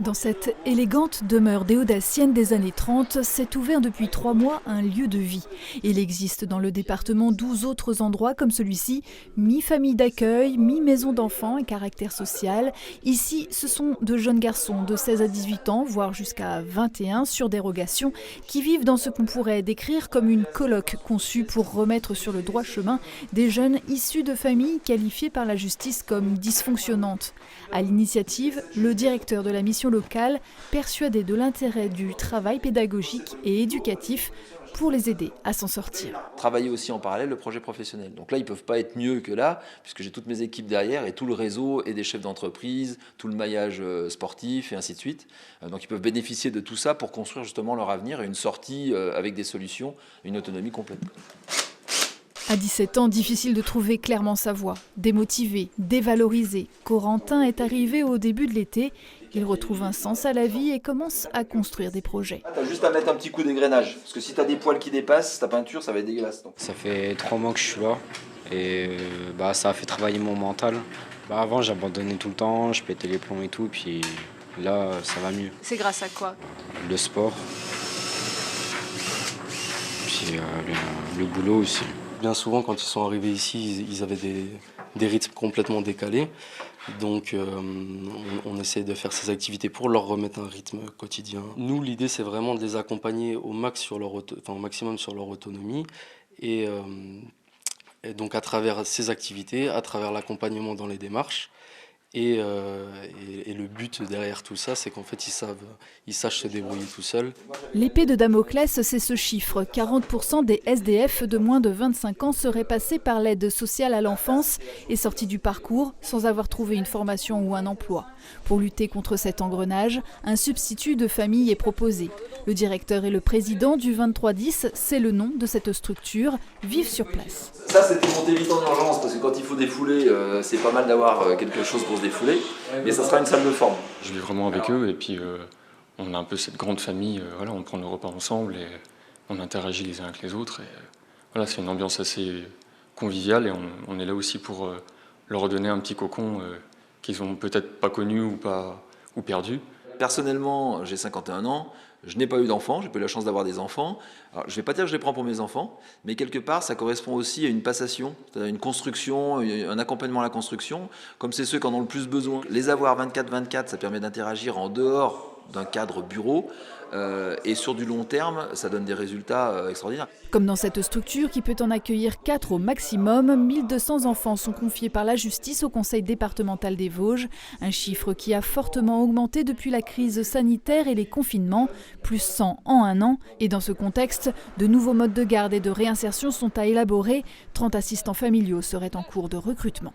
Dans cette élégante demeure des Hauts-Daciennes des années 30, s'est ouvert depuis 3 mois un lieu de vie. Il existe dans le département 12 autres endroits comme celui-ci, mi-famille d'accueil, mi-maison d'enfants et caractère social. Ici, ce sont de jeunes garçons de 16 à 18 ans, voire jusqu'à 21 sur dérogation, qui vivent dans ce qu'on pourrait décrire comme une coloc conçue pour remettre sur le droit chemin des jeunes issus de familles qualifiées par la justice comme dysfonctionnantes. À l'initiative, le directeur de la mission locale, persuadé de l'intérêt du travail pédagogique et éducatif pour les aider à s'en sortir. Travailler aussi en parallèle le projet professionnel. Donc là, ils ne peuvent pas être mieux que là, puisque j'ai toutes mes équipes derrière et tout le réseau et des chefs d'entreprise, tout le maillage sportif et ainsi de suite. Donc ils peuvent bénéficier de tout ça pour construire justement leur avenir et une sortie avec des solutions, une autonomie complète. À 17 ans, difficile de trouver clairement sa voie. Démotivé, dévalorisé, Corentin est arrivé au début de l'été. Il retrouve un sens à la vie et commence à construire des projets. Tu as juste à mettre un petit coup d'égrainage, parce que si tu as des poils qui dépassent, ta peinture, ça va être dégueulasse. Donc. Ça fait 3 mois que je suis là et ça a fait travailler mon mental. Avant, j'abandonnais tout le temps, je pétais les plombs et tout, puis là, ça va mieux. C'est grâce à quoi? Le sport, puis le boulot aussi. Bien souvent, quand ils sont arrivés ici, ils avaient des rythmes complètement décalés. Donc, on essaie de faire ces activités pour leur remettre un rythme quotidien. Nous, l'idée, c'est vraiment de les accompagner au maximum sur leur autonomie. Et donc, à travers ces activités, à travers l'accompagnement dans les démarches. Et le but derrière tout ça, c'est qu'en fait, ils sachent se débrouiller tout seuls. L'épée de Damoclès, c'est ce chiffre. 40% des SDF de moins de 25 ans seraient passés par l'aide sociale à l'enfance et sortis du parcours sans avoir trouvé une formation ou un emploi. Pour lutter contre cet engrenage, un substitut de famille est proposé. Le directeur et le président du 2310, c'est le nom de cette structure, vivent sur place. Ça, c'était monté vite en urgence, parce que quand il faut défouler, c'est pas mal d'avoir quelque chose pour se défouler, mais ça sera une salle de forme. Je vis vraiment avec eux, et puis on a un peu cette grande famille, on prend nos repas ensemble, et on interagit les uns avec les autres, et c'est une ambiance assez conviviale, et on est là aussi pour leur redonner un petit cocon qu'ils ont peut-être pas connu ou perdu. Personnellement, j'ai 51 ans, je n'ai pas eu d'enfants, j'ai pas eu la chance d'avoir des enfants. Alors, je ne vais pas dire que je les prends pour mes enfants, mais quelque part, ça correspond aussi à une passation, c'est-à-dire une construction, un accompagnement à la construction, comme c'est ceux qui en ont le plus besoin. Les avoir 24/24, ça permet d'interagir en dehors d'un cadre bureau, et sur du long terme, ça donne des résultats extraordinaires. Comme dans cette structure qui peut en accueillir 4 au maximum, 1200 enfants sont confiés par la justice au conseil départemental des Vosges, un chiffre qui a fortement augmenté depuis la crise sanitaire et les confinements, plus 100 en un an. Et dans ce contexte, de nouveaux modes de garde et de réinsertion sont à élaborer. 30 assistants familiaux seraient en cours de recrutement.